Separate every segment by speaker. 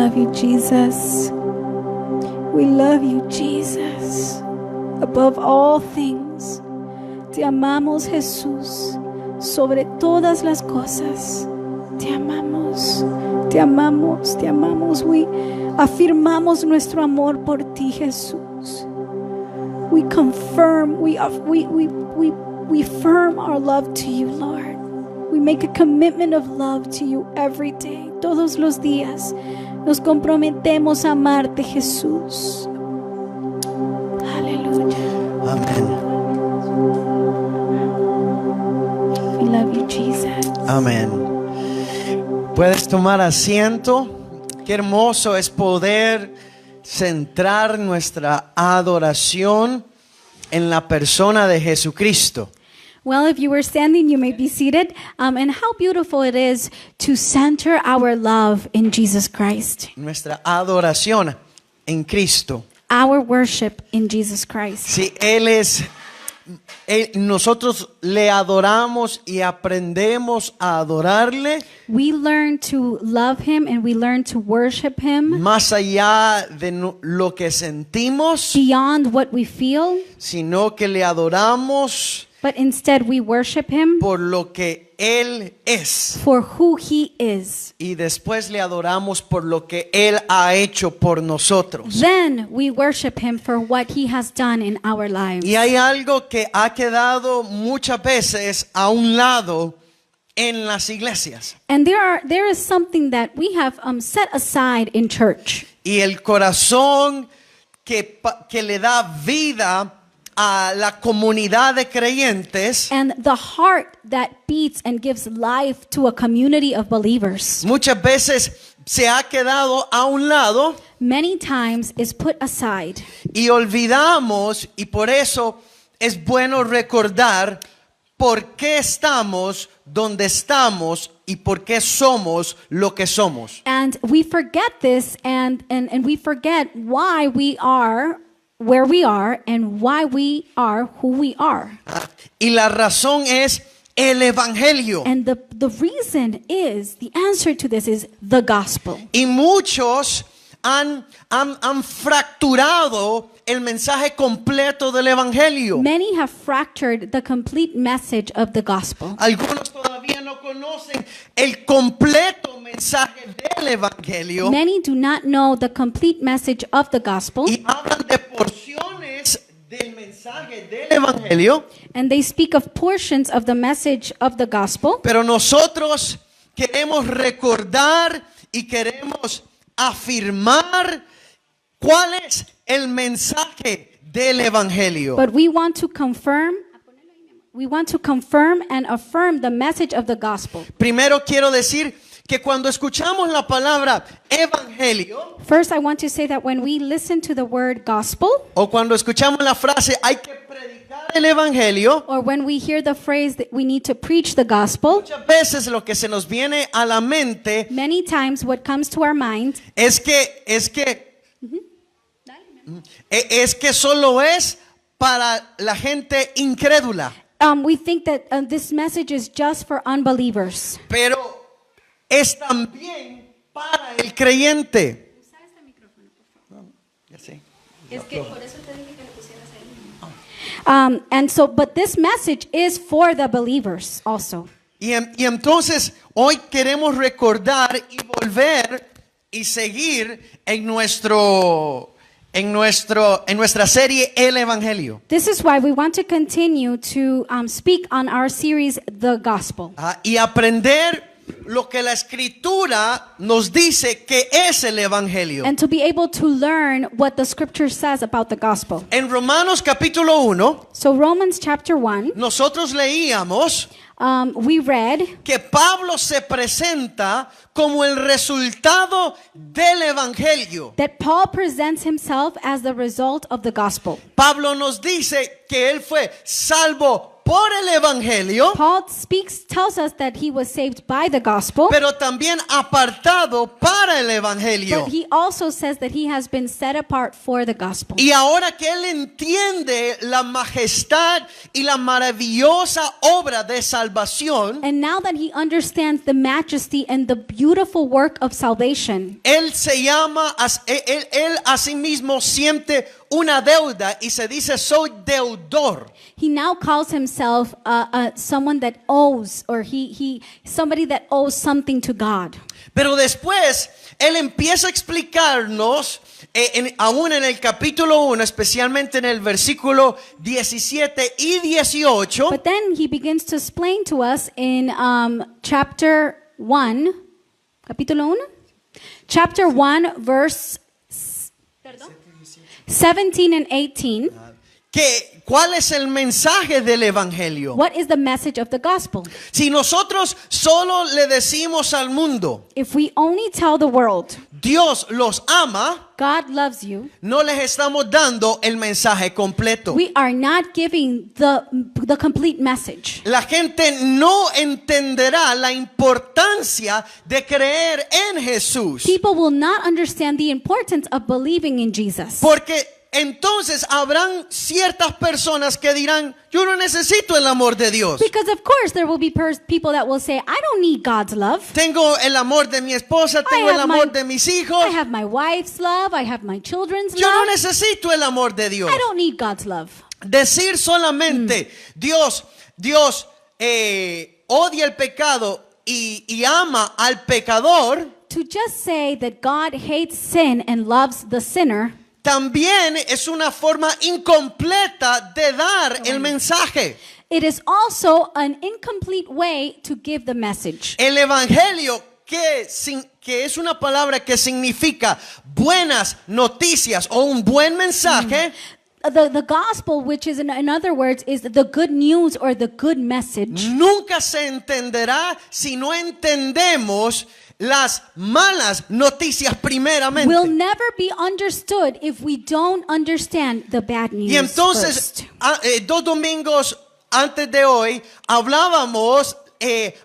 Speaker 1: love you, Jesus. We love you, Jesus. Above all things. Te amamos, Jesús. Sobre todas las cosas. Te amamos. Te amamos. Te amamos. Afirmamos nuestro amor por ti, Jesús. We confirm, we affirm our love to you, Lord. We make a commitment of love to you every day. Todos los días nos comprometemos a amarte, Jesús. Aleluya.
Speaker 2: Amén.
Speaker 1: We love you, Jesus.
Speaker 2: Amén. Puedes tomar asiento. Qué hermoso es poder centrar nuestra adoración en la persona de Jesucristo.
Speaker 1: Well, if you were standing, you may be seated. And how beautiful it is to center our love in Jesus Christ.
Speaker 2: Nuestra adoración en Cristo.
Speaker 1: Our worship in Jesus Christ.
Speaker 2: Si nosotros le adoramos y aprendemos a adorarle,
Speaker 1: We learn to love Him and we learn to worship Him
Speaker 2: más allá de lo que sentimos,
Speaker 1: beyond what we feel,
Speaker 2: sino que le adoramos
Speaker 1: but instead we worship Him
Speaker 2: por lo que Él es.
Speaker 1: for who He is.
Speaker 2: Y después le adoramos por lo que Él ha hecho por nosotros.
Speaker 1: Then we worship Him for what He has done in our lives.
Speaker 2: Y hay algo que ha quedado muchas veces a un lado en las iglesias.
Speaker 1: And there is something that we have set aside in church.
Speaker 2: Y el corazón que le da vida a la comunidad de creyentes,
Speaker 1: And the heart that beats and gives life to a community of believers
Speaker 2: muchas veces se ha quedado a un lado
Speaker 1: many times is put aside.
Speaker 2: y olvidamos, y por eso es bueno recordar por qué estamos donde estamos y por qué somos lo que somos.
Speaker 1: And we forget this and we forget why we are where we are and why we are who we are.
Speaker 2: Y la razón es el evangelio.
Speaker 1: And the reason is, the answer to this is the gospel.
Speaker 2: Y muchos han fracturado el mensaje completo del evangelio.
Speaker 1: Many have fractured the complete message of the gospel.
Speaker 2: Algunos todavía no conocen el completo mensaje del evangelio
Speaker 1: Many do not know the complete message of the gospel,
Speaker 2: y hablan de porciones del mensaje del evangelio,
Speaker 1: and they speak of portions of the message of the gospel.
Speaker 2: pero nosotros queremos recordar y queremos afirmar cuál es el mensaje del evangelio.
Speaker 1: But we want to confirm and affirm the message of the gospel.
Speaker 2: Primero quiero decir que cuando escuchamos la palabra evangelio
Speaker 1: First, I want to say that when we listen to the word gospel,
Speaker 2: o cuando escuchamos la frase hay que predicar el evangelio,
Speaker 1: or when we hear the phrase that we need to preach the gospel,
Speaker 2: muchas veces lo que se nos viene a la mente
Speaker 1: many times what comes to our mind
Speaker 2: es que solo es para la gente incrédula.
Speaker 1: we think that this message is just for unbelievers.
Speaker 2: Pero es también para el creyente. Ya sé.
Speaker 1: But this message is for the believers also.
Speaker 2: Y entonces hoy queremos recordar y volver y seguir en nuestra serie El Evangelio.
Speaker 1: This is why we want to continue to speak on our series, The Gospel,
Speaker 2: Y aprender lo que la Escritura nos dice que es el Evangelio.
Speaker 1: and to be able to learn what the scripture says about the gospel.
Speaker 2: En Romanos capítulo 1,
Speaker 1: So Romans chapter 1,
Speaker 2: nosotros leíamos
Speaker 1: we read
Speaker 2: que Pablo se presenta como el resultado del Evangelio.
Speaker 1: that Paul presents himself as the result of the gospel.
Speaker 2: Pablo nos dice que él fue salvo por el evangelio,
Speaker 1: Paul tells us that he was saved by the gospel,
Speaker 2: pero también apartado para el evangelio.
Speaker 1: but he also says that he has been set apart for the gospel.
Speaker 2: Y ahora que él entiende la majestad y la maravillosa obra de salvación,
Speaker 1: And now that he understands the majesty and the beautiful work of salvation,
Speaker 2: él se llama, él a sí mismo siente una deuda y se dice soy deudor.
Speaker 1: he now calls himself someone that owes, or somebody that owes something to God.
Speaker 2: Pero después él empieza a explicarnos, aún en el capítulo 1, especialmente en el versículo 17 y 18,
Speaker 1: But then he begins to explain to us in chapter 1, capítulo 1, chapter 1, verse 17 and 18.
Speaker 2: que cuál es el mensaje del evangelio.
Speaker 1: What is the message of the gospel?
Speaker 2: Si nosotros solo le decimos al mundo,
Speaker 1: If we only tell the world,
Speaker 2: Dios los ama,
Speaker 1: God loves you,
Speaker 2: no les estamos dando el mensaje completo.
Speaker 1: we are not giving the complete message.
Speaker 2: La gente no entenderá la importancia de creer en Jesús.
Speaker 1: People will not understand the importance of believing in Jesus.
Speaker 2: Porque entonces habrán ciertas personas que dirán, yo no necesito el amor de Dios.
Speaker 1: Because of course there will be people that will say, I don't need God's love.
Speaker 2: Tengo el amor de mi esposa, tengo el
Speaker 1: have
Speaker 2: amor
Speaker 1: my-
Speaker 2: de mis hijos.
Speaker 1: I have my wife's love. I have my children's
Speaker 2: Yo no
Speaker 1: love.
Speaker 2: necesito el amor de Dios.
Speaker 1: I don't need God's love.
Speaker 2: Decir solamente Dios odia el pecado y ama al pecador,
Speaker 1: To just say that God hates sin and loves the sinner
Speaker 2: también es una forma incompleta de dar el mensaje.
Speaker 1: It is also an incomplete way to give the message.
Speaker 2: El evangelio, que es una palabra que significa buenas noticias o un buen mensaje,
Speaker 1: The gospel, which is in other words, is the good news or the good message.
Speaker 2: nunca se entenderá si no entendemos las malas noticias primeramente.
Speaker 1: Will never be understood if we don't understand the bad news
Speaker 2: Y entonces,
Speaker 1: first.
Speaker 2: 2 domingos antes de hoy, hablábamos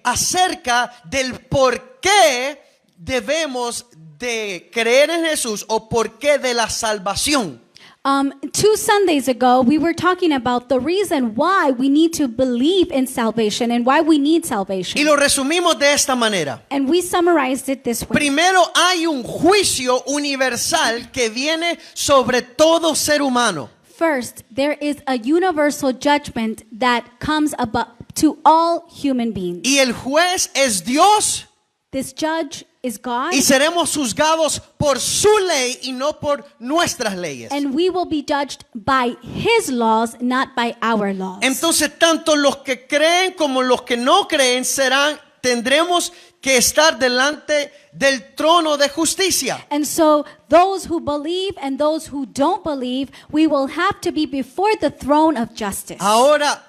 Speaker 2: acerca del por qué debemos de creer en Jesús o por qué de la salvación.
Speaker 1: 2 Sundays ago, we were talking about the reason why we need to believe in salvation and why we need salvation.
Speaker 2: Y lo resumimos de esta manera.
Speaker 1: And we summarized it this way.
Speaker 2: Primero, hay un juicio universal que viene sobre todo ser humano.
Speaker 1: First, there is a universal judgment that comes about to all human beings.
Speaker 2: Y el juez es Dios
Speaker 1: This judge is God,
Speaker 2: y seremos juzgados por su ley y no por nuestras leyes.
Speaker 1: and we will be judged by his laws, not by our laws.
Speaker 2: Entonces, tanto los que creen como los que no creen tendremos que estar delante del trono de justicia.
Speaker 1: And so those who believe and those who don't believe, we will have to be before the throne of justice.
Speaker 2: Ahora,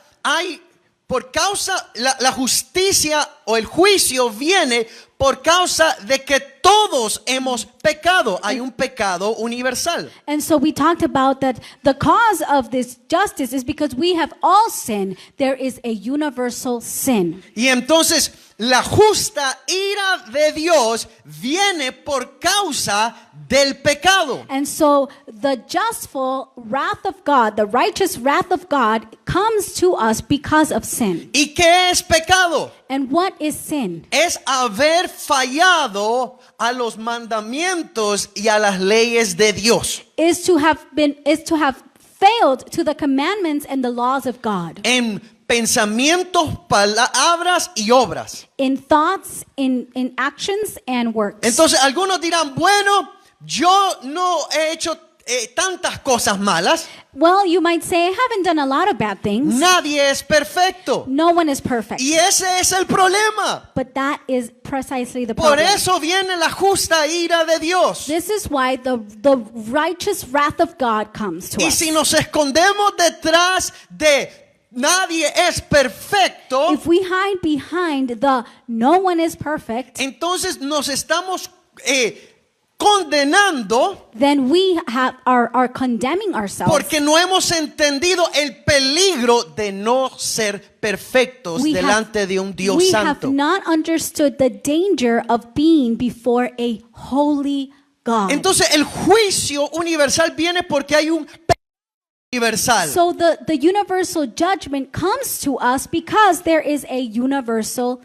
Speaker 2: por causa, la justicia o el juicio viene por causa de que todos hemos pecado. Hay un pecado universal.
Speaker 1: And so we talked about that the cause of this justice is because we have all sinned. There is a universal sin.
Speaker 2: Y entonces la justa ira de Dios viene por causa del pecado.
Speaker 1: And so the justful wrath of God, the righteous wrath of God, comes to us because of sin.
Speaker 2: ¿Y qué es pecado?
Speaker 1: And what is sin?
Speaker 2: Es haber fallado a los mandamientos y a las leyes de Dios.
Speaker 1: Is to have failed to the commandments and the laws of God.
Speaker 2: En pensamientos, palabras y obras.
Speaker 1: In thoughts, in actions and works.
Speaker 2: Entonces algunos dirán, bueno, yo no he hecho tantas cosas malas.
Speaker 1: Well, you might say, I haven't done a lot of bad things.
Speaker 2: Nadie es perfecto.
Speaker 1: No one is perfect.
Speaker 2: Y ese es el problema.
Speaker 1: But that is precisely the
Speaker 2: Por
Speaker 1: problem.
Speaker 2: eso viene la justa ira de Dios.
Speaker 1: This is why the righteous wrath of God comes to
Speaker 2: Y
Speaker 1: us.
Speaker 2: si nos escondemos detrás de nadie es perfecto,
Speaker 1: If we hide behind the no one is perfect,
Speaker 2: entonces nos estamos condenando
Speaker 1: then we are condemning ourselves.
Speaker 2: porque no hemos entendido el peligro de no ser perfectos delante de un Dios
Speaker 1: we have
Speaker 2: santo.
Speaker 1: not understood the danger of being before a holy God.
Speaker 2: Entonces el juicio universal viene porque hay un pecado universal.
Speaker 1: So the universal judgment comes to us because there is a universal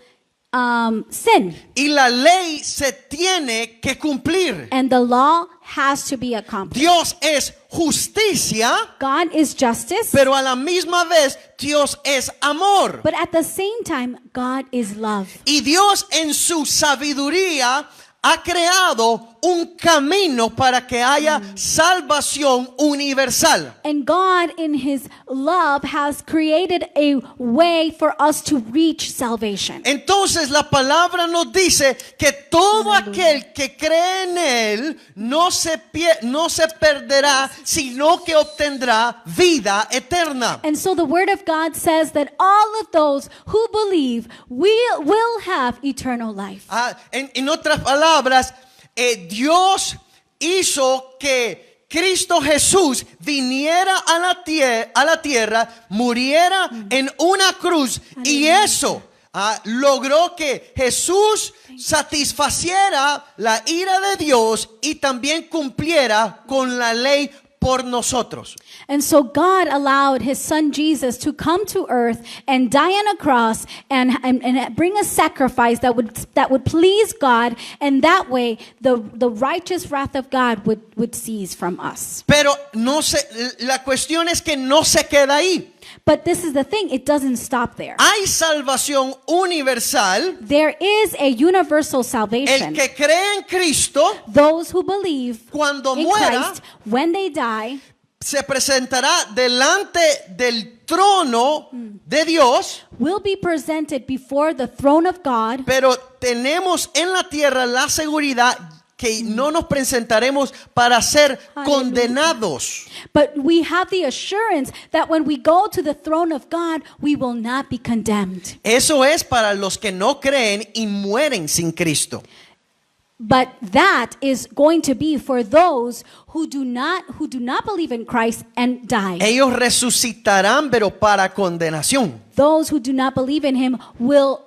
Speaker 1: sin.
Speaker 2: Y la ley se tiene que cumplir.
Speaker 1: And the law has to be accomplished.
Speaker 2: Dios es justicia,
Speaker 1: God is justice,
Speaker 2: pero a la misma vez Dios es amor.
Speaker 1: but at the same time, God is love.
Speaker 2: Y Dios en su sabiduría ha creado un camino para que haya salvación universal.
Speaker 1: And God in His love has created a way for us to reach salvation.
Speaker 2: Entonces la palabra nos dice que todo aquel que cree en Él no se perderá, sino que obtendrá vida eterna.
Speaker 1: And so the Word of God says that all of those who believe will have eternal life.
Speaker 2: En otras palabras, Dios hizo que Cristo Jesús viniera a la tierra, muriera en una cruz, y eso logró que Jesús satisfaciera la ira de Dios y también cumpliera con la ley por nosotros.
Speaker 1: And so God allowed His Son Jesus to come to earth and die on a cross and bring a sacrifice that would please God, and that way the righteous wrath of God would cease from us.
Speaker 2: Pero la cuestión es que no se queda ahí.
Speaker 1: But this is the thing, it doesn't stop there.
Speaker 2: Hay salvación universal.
Speaker 1: There is a universal salvation.
Speaker 2: El que cree en Cristo,
Speaker 1: those who believe
Speaker 2: cuando
Speaker 1: in
Speaker 2: muera,
Speaker 1: Christ, when they die,
Speaker 2: se presentará delante del trono de Dios,
Speaker 1: will be presented before the throne of God.
Speaker 2: pero tenemos en la tierra la seguridad que no nos presentaremos para ser condenados.
Speaker 1: But we have the assurance that when we go to the throne of God, we will not be condemned.
Speaker 2: Eso es para los que no creen y mueren sin Cristo.
Speaker 1: But that is going to be for those who do not believe in Christ and die.
Speaker 2: Ellos resucitarán, pero para condenación.
Speaker 1: Those who do not believe in Him will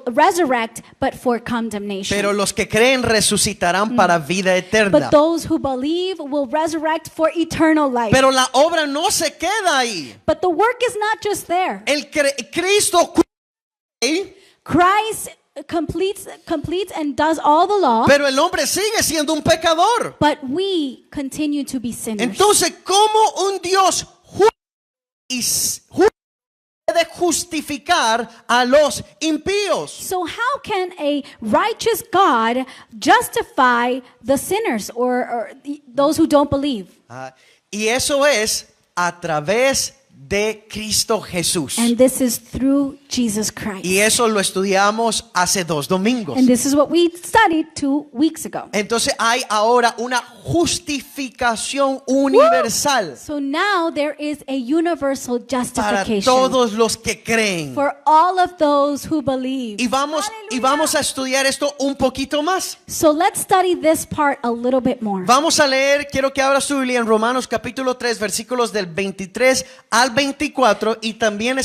Speaker 1: resurrect, but for condemnation.
Speaker 2: Pero los que creen resucitarán para vida eterna.
Speaker 1: But those who believe will resurrect for eternal life.
Speaker 2: Pero la obra no se queda ahí.
Speaker 1: But the work is not just there.
Speaker 2: Cristo
Speaker 1: Christ completes and does all the law.
Speaker 2: Pero el hombre sigue siendo un pecador.
Speaker 1: But we continue to be sinners.
Speaker 2: Entonces, ¿cómo un Dios puede justificar a los impíos?
Speaker 1: So how can a righteous God justify the sinners or those who don't believe?
Speaker 2: Y eso es a través de Cristo Jesús.
Speaker 1: And this is through Jesus Christ.
Speaker 2: Y eso lo estudiamos hace 2 domingos.
Speaker 1: And this is what we studied 2 weeks ago.
Speaker 2: Entonces hay ahora una justificación universal.
Speaker 1: So now there is a universal
Speaker 2: Para
Speaker 1: justification
Speaker 2: todos los que creen.
Speaker 1: for all of those who believe.
Speaker 2: Y vamos a estudiar esto un poquito más.
Speaker 1: So let's study this part a little bit more.
Speaker 2: Vamos a leer, quiero que abras tu Biblia en Romanos capítulo 3, versículos del 23 al 24, y también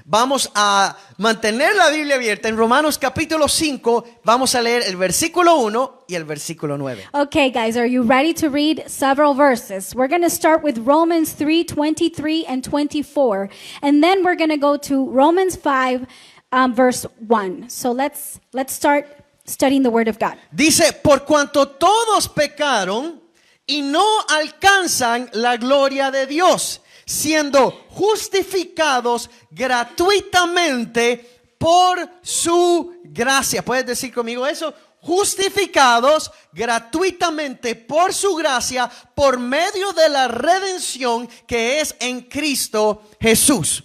Speaker 2: vamos a mantener la Biblia abierta en Romanos capítulo 5. Vamos a leer el versículo 1 y el versículo 9.
Speaker 1: Okay, guys, are you ready to read several verses? We're going to start with Romans 3, 23 and 24, and then we're going to go to Romans 5, verse 1. So let's start studying the Word of God.
Speaker 2: Dice, por cuanto todos pecaron y no alcanzan la gloria de Dios, siendo justificados gratuitamente por su gracia. ¿Puedes decir conmigo eso? Justificados gratuitamente por su gracia, por medio de la redención que es en Cristo Jesús.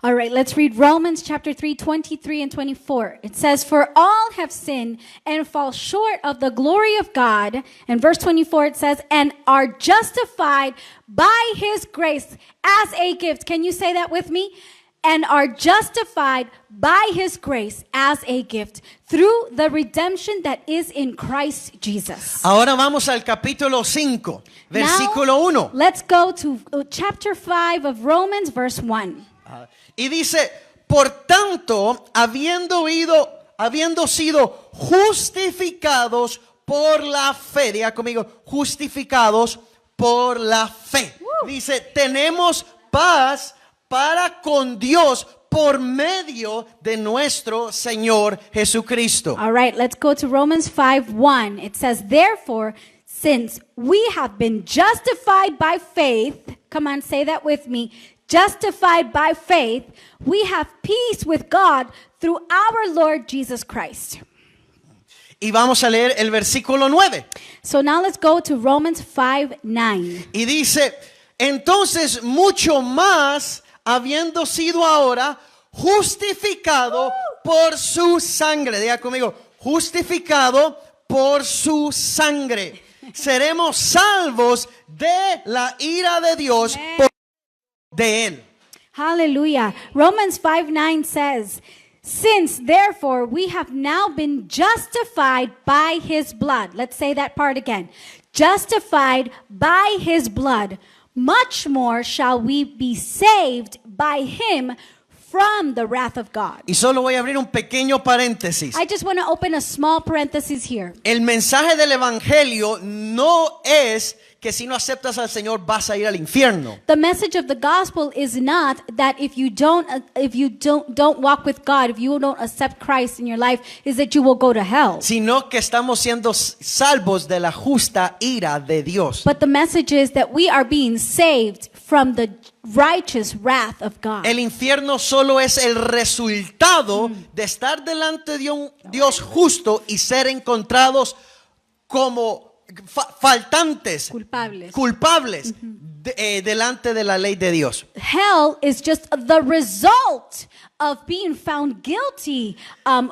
Speaker 1: All right, let's read Romans chapter 3, 23 and 24. It says, for all have sinned and fall short of the glory of God. And verse 24, it says, and are justified by His grace as a gift. Can you say that with me? and are justified by his grace as a gift through the redemption that is in Christ Jesus.
Speaker 2: Ahora vamos al capítulo 5, versículo 1.
Speaker 1: Let's go to chapter 5 of Romans, verse 1.
Speaker 2: Y dice, por tanto, habiendo sido justificados por la fe, diga conmigo, justificados por la fe. Dice, tenemos paz para con Dios por medio de nuestro Señor Jesucristo.
Speaker 1: All right, let's go to Romans 5:1. It says, therefore, since we have been justified by faith, come on, say that with me, justified by faith, we have peace with God through our Lord Jesus Christ.
Speaker 2: Y vamos a leer el versículo 9.
Speaker 1: So now let's go to Romans 5:9.
Speaker 2: Y dice, entonces mucho más, habiendo sido ahora justificado por su sangre. Diga conmigo, justificado por su sangre. Seremos salvos de la ira de Dios por de él.
Speaker 1: Hallelujah. Romans 5:9 says, since therefore we have now been justified by his blood. Let's say that part again. Justified by his blood. Much more shall we be saved by him from the wrath of God.
Speaker 2: Y solo voy a abrir un pequeño paréntesis.
Speaker 1: I just want to open a small parenthesis here.
Speaker 2: El mensaje del evangelio no es que si no aceptas al Señor vas a ir al infierno.
Speaker 1: The message of the gospel is not that if you don't walk with God, if you don't accept Christ in your life, is that you will go to hell.
Speaker 2: Sino que estamos siendo salvos de la justa ira de Dios.
Speaker 1: But the message is that we are being saved from the righteous wrath of God.
Speaker 2: El infierno solo es el resultado de estar delante de un Dios justo y ser encontrados como faltantes, culpables delante de la ley de Dios.
Speaker 1: Hell is just the result of being found guilty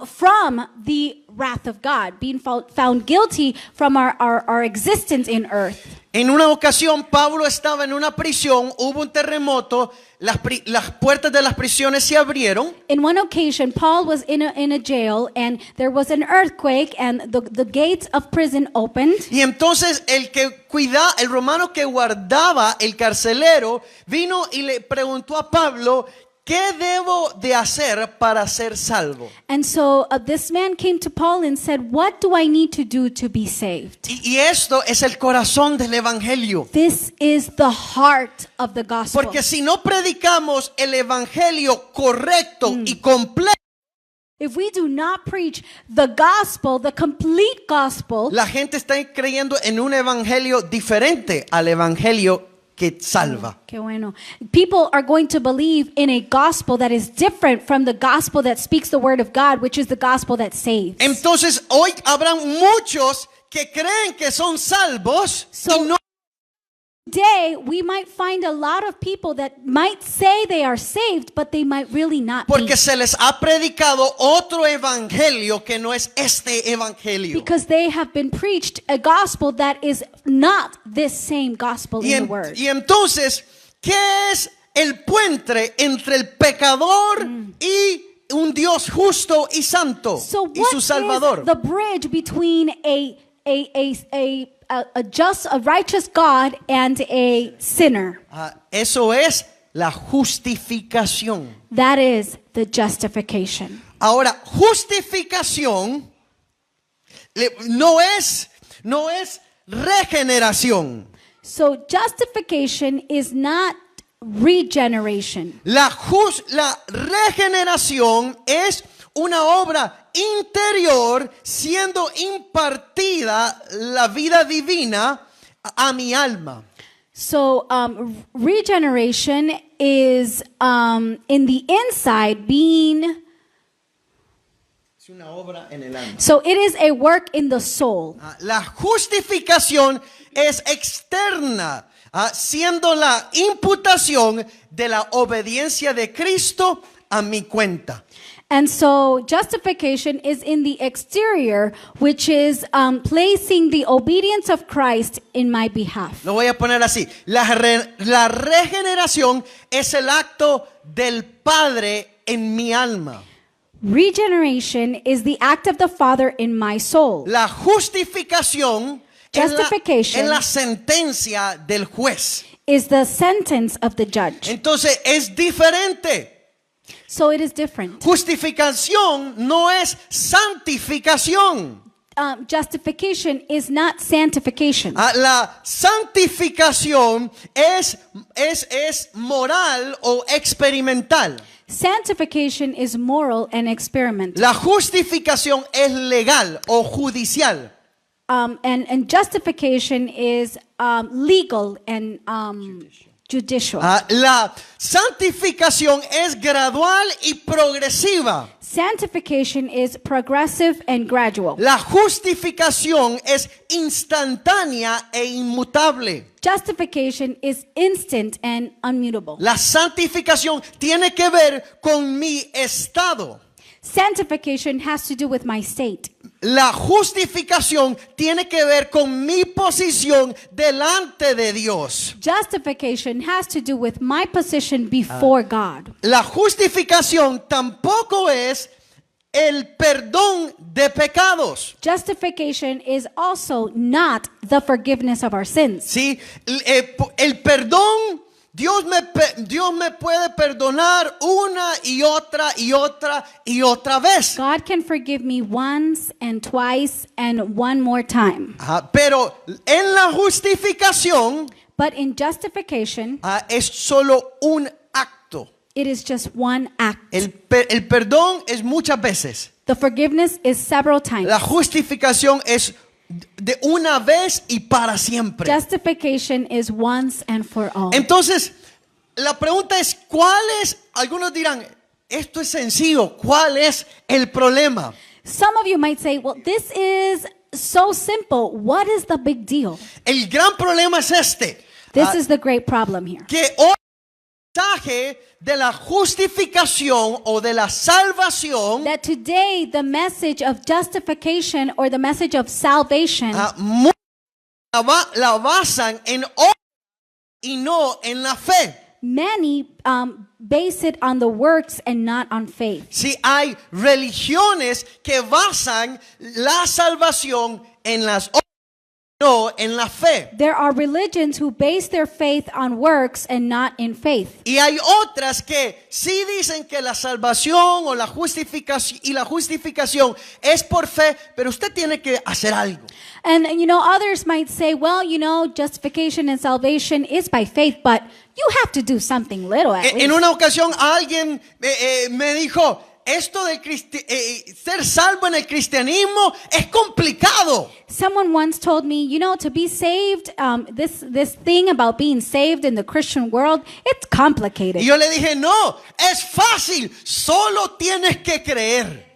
Speaker 1: from the wrath of God, being found guilty from our existence in earth.
Speaker 2: En una ocasión Pablo estaba en una prisión, hubo un terremoto, las puertas de las prisiones se abrieron.
Speaker 1: In one occasion, Paul was in a jail and there was an earthquake and the gates of prison opened.
Speaker 2: Y entonces el romano que guardaba, el carcelero, vino y le preguntó a Pablo, ¿qué debo de hacer para ser salvo?
Speaker 1: And so this man came to Paul and said, what do I need to do to be saved?
Speaker 2: Y esto es el corazón del evangelio.
Speaker 1: This is the heart of the gospel.
Speaker 2: Porque si no predicamos el evangelio correcto y completo,
Speaker 1: if we do not preach the gospel, the complete gospel,
Speaker 2: la gente está creyendo en un evangelio diferente al evangelio que salva.
Speaker 1: Qué bueno. People are going to believe in a gospel that is different from the gospel that speaks the word of God, which is the gospel that saves.
Speaker 2: Entonces hoy habrán muchos que creen que son salvos y no.
Speaker 1: Today, we might find a lot of people that might say they are saved, but they might really not
Speaker 2: Porque
Speaker 1: be.
Speaker 2: se les ha predicado otro evangelio que no es este evangelio.
Speaker 1: Because they have been preached a gospel that is not this same gospel in the word.
Speaker 2: Y entonces, ¿qué es el puente entre el pecador y un Dios justo y santo
Speaker 1: So
Speaker 2: y
Speaker 1: what
Speaker 2: su Salvador?
Speaker 1: is the bridge between a righteous God and a sinner?
Speaker 2: Eso es la justificación.
Speaker 1: That is the justification.
Speaker 2: Ahora, justificación no es regeneración.
Speaker 1: So justification is not regeneration.
Speaker 2: La regeneración es una obra interior siendo impartida la vida divina a mi alma.
Speaker 1: So regeneration is in the inside being.
Speaker 2: Es una obra en el alma.
Speaker 1: So it is a work in the soul.
Speaker 2: La justificación es externa, siendo la imputación de la obediencia de Cristo a mi cuenta.
Speaker 1: And so justification is in the exterior, which is placing the obedience of Christ in my behalf.
Speaker 2: Lo voy a poner así. La regeneración es el acto del Padre en mi alma.
Speaker 1: Regeneration is the act of the Father in my soul.
Speaker 2: La justificación
Speaker 1: Justification
Speaker 2: es la sentencia del juez.
Speaker 1: is the sentence of the judge.
Speaker 2: Entonces es diferente.
Speaker 1: So it is different.
Speaker 2: Justificación no es santificación.
Speaker 1: Justification is not sanctification.
Speaker 2: La santificación es moral o experimental.
Speaker 1: Sanctification is moral and experimental.
Speaker 2: La justificación es legal o judicial.
Speaker 1: And justification is legal and judicial.
Speaker 2: La santificación es gradual y progresiva.
Speaker 1: Sanctification is progressive and gradual.
Speaker 2: La justificación es instantánea e inmutable.
Speaker 1: Justification is instant and unmutable.
Speaker 2: La santificación tiene que ver con mi estado.
Speaker 1: Sanctification has to do with my state.
Speaker 2: La justificación tiene que ver con mi posición delante de Dios.
Speaker 1: Justification has to do with my position before God.
Speaker 2: La justificación tampoco es el perdón de pecados.
Speaker 1: Justification is also not the forgiveness of our sins.
Speaker 2: Sí, el perdón, Dios me puede perdonar una y otra vez.
Speaker 1: God can forgive me once and twice and one more time.
Speaker 2: Pero en la justificación
Speaker 1: But in justification,
Speaker 2: es solo un acto.
Speaker 1: it is just one act.
Speaker 2: El perdón es muchas veces.
Speaker 1: The forgiveness is several times.
Speaker 2: La justificación es de una vez y para siempre.
Speaker 1: Justification is once and for all.
Speaker 2: Entonces, la pregunta es, algunos dirán, esto es sencillo, ¿cuál es el problema?
Speaker 1: Some of you might say, well, this is so simple. What is the big deal?
Speaker 2: El gran problema es este,
Speaker 1: This is the great problem here.
Speaker 2: que hoy el mensaje de la justificación o de la salvación
Speaker 1: That today the message of justification or the message of salvation
Speaker 2: muchos la basan en obras y no en la fe.
Speaker 1: many base it on the works and not on faith.
Speaker 2: Si hay religiones que basan la salvación en las obras, no en la fe.
Speaker 1: There are religions who base their faith on works and not in faith.
Speaker 2: Y hay otras que sí dicen que la salvación o la justificación es por fe, pero usted tiene que hacer algo.
Speaker 1: And others might say, well, justification and salvation is by faith, but you have to do something little at
Speaker 2: En
Speaker 1: least.
Speaker 2: una ocasión alguien me dijo, esto de ser salvo en el cristianismo es complicado.
Speaker 1: Someone once told me, to be saved, this thing about being saved in the Christian world, it's complicated.
Speaker 2: Y yo le dije, no, es fácil, solo tienes que creer.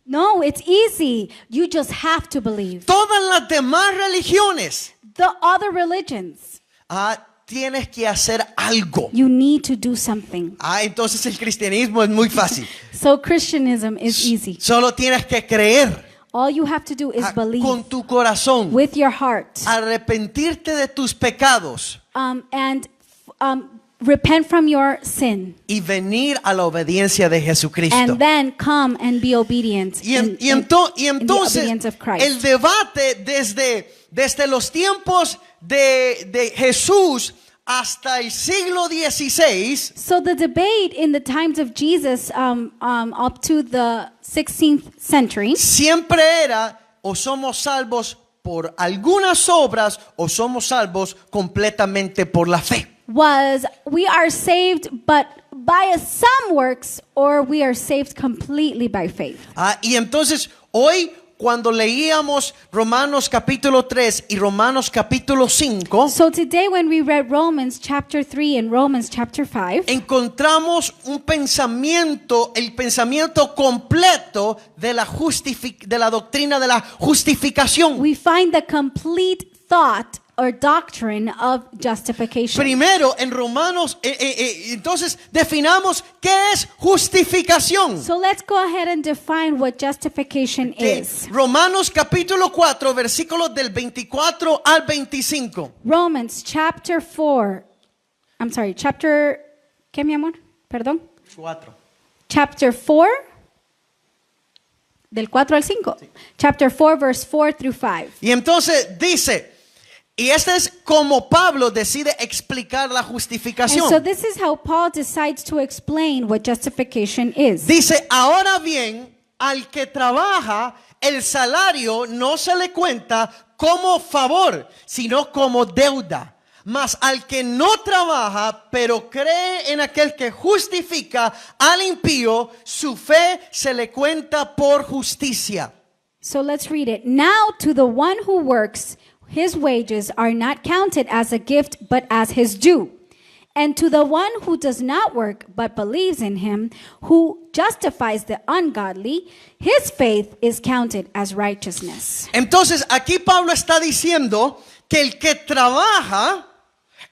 Speaker 1: No, it's easy. You just have to believe.
Speaker 2: Todas las demás religiones,
Speaker 1: The other religions,
Speaker 2: tienes que hacer algo.
Speaker 1: you need to do something.
Speaker 2: Entonces el cristianismo es muy fácil.
Speaker 1: So Christianism is easy.
Speaker 2: Solo tienes que creer
Speaker 1: All you have to do is believe
Speaker 2: con tu corazón,
Speaker 1: with your heart
Speaker 2: arrepentirte de tus pecados
Speaker 1: and repent from your sin.
Speaker 2: y venir a la obediencia de Jesucristo.
Speaker 1: And then come and be obedient in the
Speaker 2: Entonces
Speaker 1: obedience of Christ.
Speaker 2: el debate desde los tiempos de Jesús hasta el siglo XVI
Speaker 1: So the debate in the times of Jesus up to the 16th century
Speaker 2: siempre era o somos salvos por algunas obras o somos salvos completamente por la fe.
Speaker 1: was we are saved but by some works, or we are saved completely by faith.
Speaker 2: Y entonces hoy cuando leíamos Romanos capítulo 3 y Romanos capítulo 5,
Speaker 1: So today when we read Romans chapter 3 and Romans chapter 5,
Speaker 2: encontramos el pensamiento completo de la doctrina de la justificación.
Speaker 1: we find the complete thought or doctrine of justification.
Speaker 2: Primero, en Romanos, entonces definamos qué es justificación.
Speaker 1: So let's go ahead and define what justification
Speaker 2: Que
Speaker 1: is.
Speaker 2: Romanos capítulo 4, versículos del 24 al 25.
Speaker 1: Romans chapter 4. I'm sorry, chapter, ¿qué mi amor? Perdón.
Speaker 2: 4.
Speaker 1: Chapter 4, del 4 al 5. Chapter 4, verse 4 through 5.
Speaker 2: Y entonces dice, y este es como Pablo decide explicar la
Speaker 1: And
Speaker 2: justificación.
Speaker 1: so this is how Paul decides to explain what justification is.
Speaker 2: Dice, ahora bien, al que trabaja, el salario no se le cuenta como favor, sino como deuda. Mas al que no trabaja, pero cree en aquel que justifica al impío, su fe se le cuenta por justicia.
Speaker 1: So let's read it. Now to the one who works, his wages are not counted as a gift, but as his due. And to the one who does not work, but believes in him, who justifies the ungodly, his faith is counted as righteousness.
Speaker 2: Entonces aquí Pablo está diciendo que el que trabaja,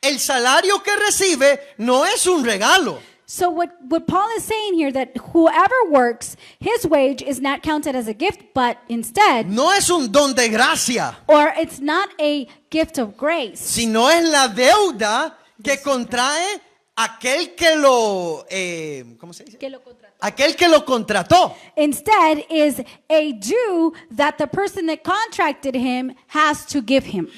Speaker 2: el salario que recibe no es un regalo.
Speaker 1: So what Paul is saying here, that whoever works, his wage is not counted as a gift, but instead,
Speaker 2: No es un don de gracia,
Speaker 1: or it's not a gift of grace,
Speaker 2: sino es la deuda que contrae aquel que lo, ¿cómo se dice? Aquel que lo contrató.
Speaker 1: instead is a due that the person that contracted him has to give him.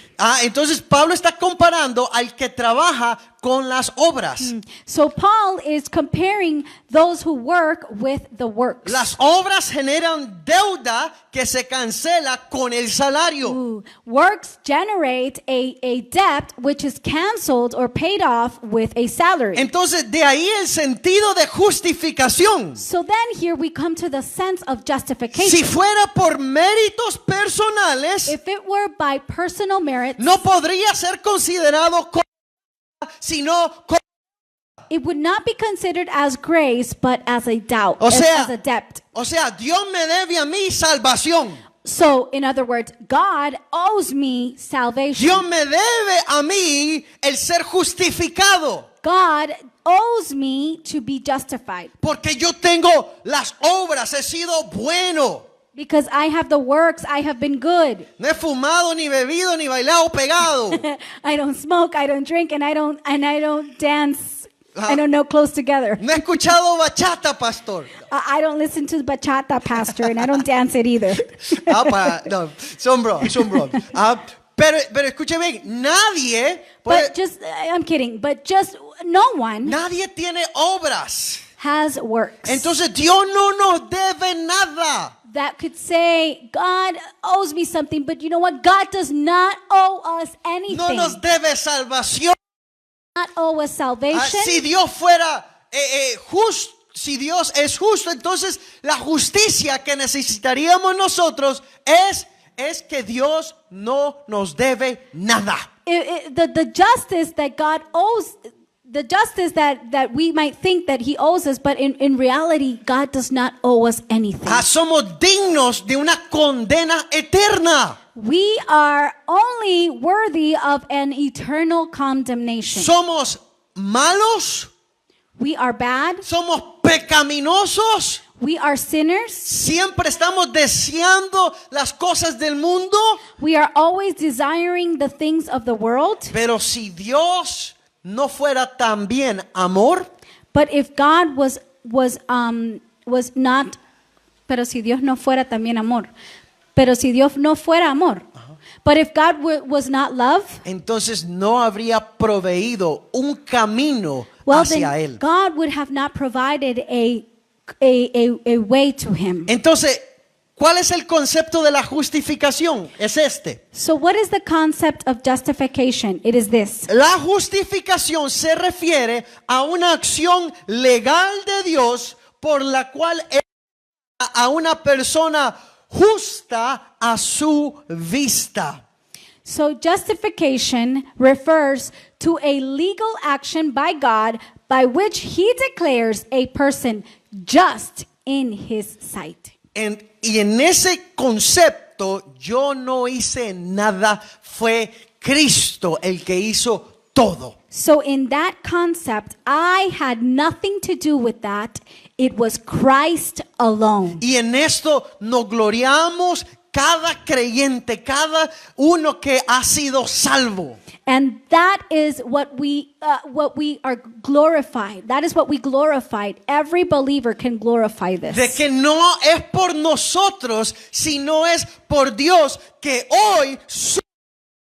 Speaker 2: Entonces Pablo está comparando al que trabaja con las obras.
Speaker 1: So Paul is comparing those who work with the works.
Speaker 2: Las obras generan deuda que se cancela con el salario.
Speaker 1: Ooh. Works generate a debt which is canceled or paid off with a salary.
Speaker 2: Entonces de ahí el sentido de justificación.
Speaker 1: So then here we come to the sense of justification.
Speaker 2: Si fuera por méritos personales,
Speaker 1: If it were by personal merits,
Speaker 2: no podría ser considerado como, sino como.
Speaker 1: it would not be considered as grace, but as a doubt,
Speaker 2: O sea,
Speaker 1: as a debt.
Speaker 2: O sea, Dios me debe a mí salvación.
Speaker 1: So, in other words, God owes me salvation.
Speaker 2: Dios me debe a mí el ser justificado.
Speaker 1: God owes me to be justified
Speaker 2: Porque yo tengo las obras, he sido bueno.
Speaker 1: because I have the works, I have been good.
Speaker 2: No he fumado, ni bebido, ni bailado pegado.
Speaker 1: I don't smoke, I don't drink, and I don't dance. I don't know close together.
Speaker 2: No he escuchado bachata, pastor.
Speaker 1: I don't listen to bachata, pastor, and I don't dance it either.
Speaker 2: No, son bros. Pero escuche bien, nadie,
Speaker 1: But just, I'm kidding, but just no one
Speaker 2: nadie tiene obras.
Speaker 1: has works
Speaker 2: Entonces Dios no nos debe nada.
Speaker 1: that could say, God owes me something, but you know what? God does not owe us anything.
Speaker 2: No nos debe salvación.
Speaker 1: Not owe us salvation.
Speaker 2: Si Dios fuera justo, si Dios es justo, entonces la justicia que necesitaríamos nosotros es que Dios no nos debe nada.
Speaker 1: The justice that God owes, the justice that we might think that he owes us, but in reality, God does not owe us anything.
Speaker 2: Somos dignos de una condena eterna.
Speaker 1: We are only worthy of an eternal condemnation.
Speaker 2: Somos malos,
Speaker 1: We are bad.
Speaker 2: somos pecaminosos.
Speaker 1: We are sinners.
Speaker 2: Siempre estamos deseando las cosas del mundo.
Speaker 1: We are always desiring the things of the world.
Speaker 2: Pero si Dios no fuera también amor,
Speaker 1: But if God was not, pero si Dios no fuera también amor. Pero si Dios no fuera amor. But if God was not love,
Speaker 2: entonces no habría proveído un camino
Speaker 1: well
Speaker 2: hacia
Speaker 1: then
Speaker 2: Él.
Speaker 1: God would have not provided a way to him.
Speaker 2: Entonces, ¿cuál es el concepto de la justificación? Es este.
Speaker 1: So what is the concept of justification? It is this.
Speaker 2: La justificación se refiere a una acción legal de Dios por la cual Él a una persona justa a su vista.
Speaker 1: So justification refers to a legal action by God by which he declares a person just in his sight.
Speaker 2: Y en ese concepto yo no hice nada, fue Cristo el que hizo todo.
Speaker 1: So in that concept, I had nothing to do with that. It was Christ alone.
Speaker 2: Y en esto nos gloriamos cada creyente, cada uno que ha sido salvo.
Speaker 1: And that is what we are glorified. That is what we glorified. Every believer can glorify this.
Speaker 2: De que no es por nosotros, sino es por Dios que hoy somos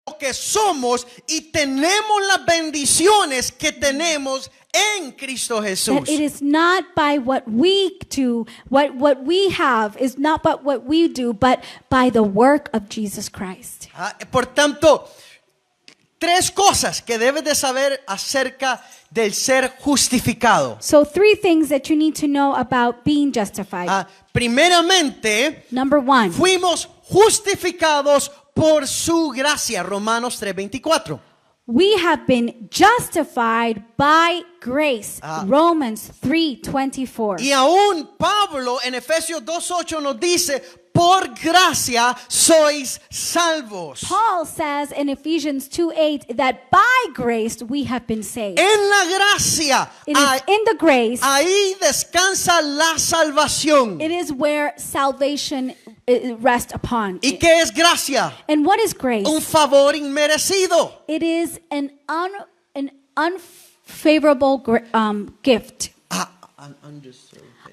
Speaker 2: lo que somos y tenemos las bendiciones que tenemos en Cristo Jesús.
Speaker 1: That it is not by what we do, what we have is not but what we do, but by the work of Jesus Christ.
Speaker 2: Por tanto, tres cosas que debes de saber acerca del ser justificado.
Speaker 1: So 3 things that you need to know about being justified.
Speaker 2: Primeramente,
Speaker 1: Number 1,
Speaker 2: fuimos justificados por su gracia. Romanos 3:24.
Speaker 1: we have been justified by grace. Romans 3:24.
Speaker 2: Y aún Pablo en Efesios 2:8 nos dice, por gracia sois salvos.
Speaker 1: Paul says in Ephesians 2:8 that by grace we have been saved.
Speaker 2: En la gracia,
Speaker 1: It is in the grace,
Speaker 2: ahí descansa la salvación.
Speaker 1: it is where salvation rests upon.
Speaker 2: ¿Y qué es gracia?
Speaker 1: And what is grace?
Speaker 2: Un favor inmerecido.
Speaker 1: It is an unfavorable gift,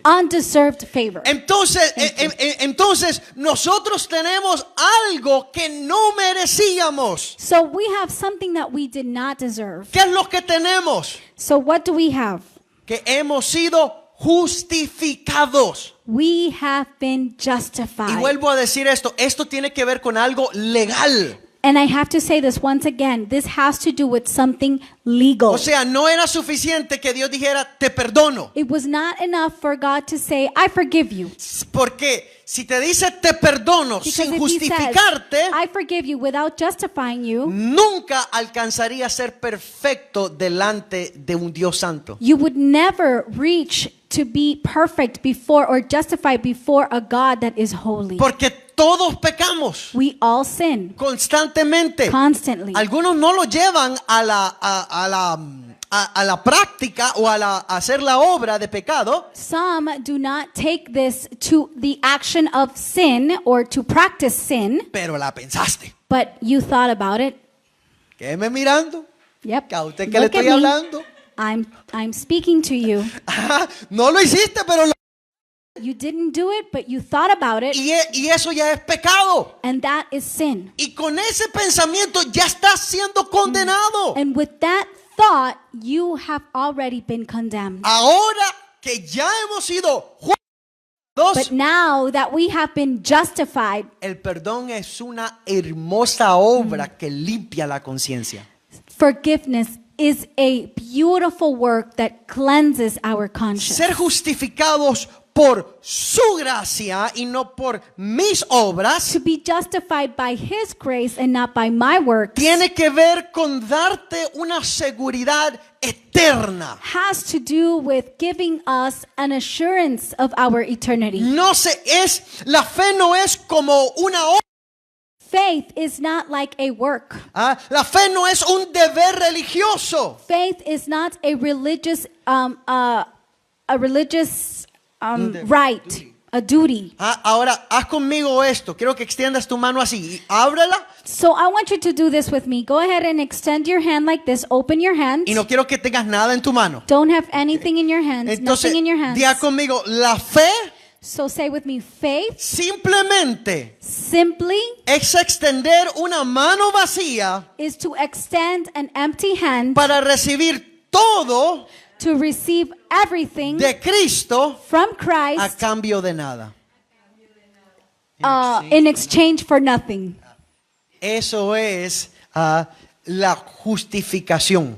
Speaker 1: undeserved favor.
Speaker 2: Entonces nosotros tenemos algo que no merecíamos.
Speaker 1: So we have something that we did not deserve.
Speaker 2: ¿Qué es lo que tenemos?
Speaker 1: So what do we have?
Speaker 2: Que hemos sido justificados.
Speaker 1: We have been
Speaker 2: Y
Speaker 1: justified.
Speaker 2: vuelvo a decir esto tiene que ver con algo legal.
Speaker 1: And I have to say this once again. This has to do with something legal.
Speaker 2: O sea, no era suficiente que Dios dijera, te perdono.
Speaker 1: It was not enough for God to say, I forgive you.
Speaker 2: Porque si te dice te perdono
Speaker 1: Because
Speaker 2: sin
Speaker 1: if he says,
Speaker 2: justificarte,
Speaker 1: I forgive you without justifying you,
Speaker 2: nunca alcanzaría a ser perfecto delante de un Dios santo.
Speaker 1: you would never reach to be perfect before or justified before a God that is holy.
Speaker 2: Porque todos pecamos
Speaker 1: We all sin
Speaker 2: constantemente.
Speaker 1: constantly.
Speaker 2: Algunos no lo llevan a la práctica o a hacer la obra de pecado,
Speaker 1: Some do not take this to the action of sin or to practice sin,
Speaker 2: pero la pensaste.
Speaker 1: but you thought about it.
Speaker 2: Quédeme mirando.
Speaker 1: Yep.
Speaker 2: Que a usted que le
Speaker 1: Look at
Speaker 2: estoy
Speaker 1: me.
Speaker 2: hablando.
Speaker 1: I'm speaking to you.
Speaker 2: No lo hiciste, pero
Speaker 1: You didn't do it, but you thought about it,
Speaker 2: y eso ya es pecado.
Speaker 1: and that is sin.
Speaker 2: Y con ese pensamiento ya estás siendo condenado.
Speaker 1: And with that thought, you have already been condemned.
Speaker 2: Ahora que ya hemos sido
Speaker 1: But
Speaker 2: justificados,
Speaker 1: now that we have been justified,
Speaker 2: el perdón es una hermosa obra que limpia la conciencia.
Speaker 1: forgiveness is a beautiful work that cleanses our conscience.
Speaker 2: Ser justificados por su gracia y no por mis obras
Speaker 1: To be justified by His grace and not by my works
Speaker 2: tiene que ver con darte una seguridad eterna.
Speaker 1: has to do with giving us an assurance of our eternity.
Speaker 2: La fe no es como una obra.
Speaker 1: Faith is not like a work.
Speaker 2: La fe no es un deber religioso.
Speaker 1: Faith is not a religious right, a duty.
Speaker 2: Ahora, haz conmigo esto. Quiero que extiendas tu mano así y ábrela.
Speaker 1: So I want you to do this with me. Go ahead and extend your hand like this. Open your hand.
Speaker 2: Y no quiero que tengas nada en tu mano.
Speaker 1: Don't have anything in your hands.
Speaker 2: Entonces,
Speaker 1: Nothing in your hands.
Speaker 2: diga conmigo, la fe
Speaker 1: So say with me, faith
Speaker 2: simplemente
Speaker 1: simply
Speaker 2: es extender una mano vacía
Speaker 1: is to extend an empty hand
Speaker 2: para recibir todo
Speaker 1: to receive everything
Speaker 2: de Cristo
Speaker 1: from
Speaker 2: a
Speaker 1: Christ
Speaker 2: cambio de nada.
Speaker 1: in exchange for nothing.
Speaker 2: Eso es la justificación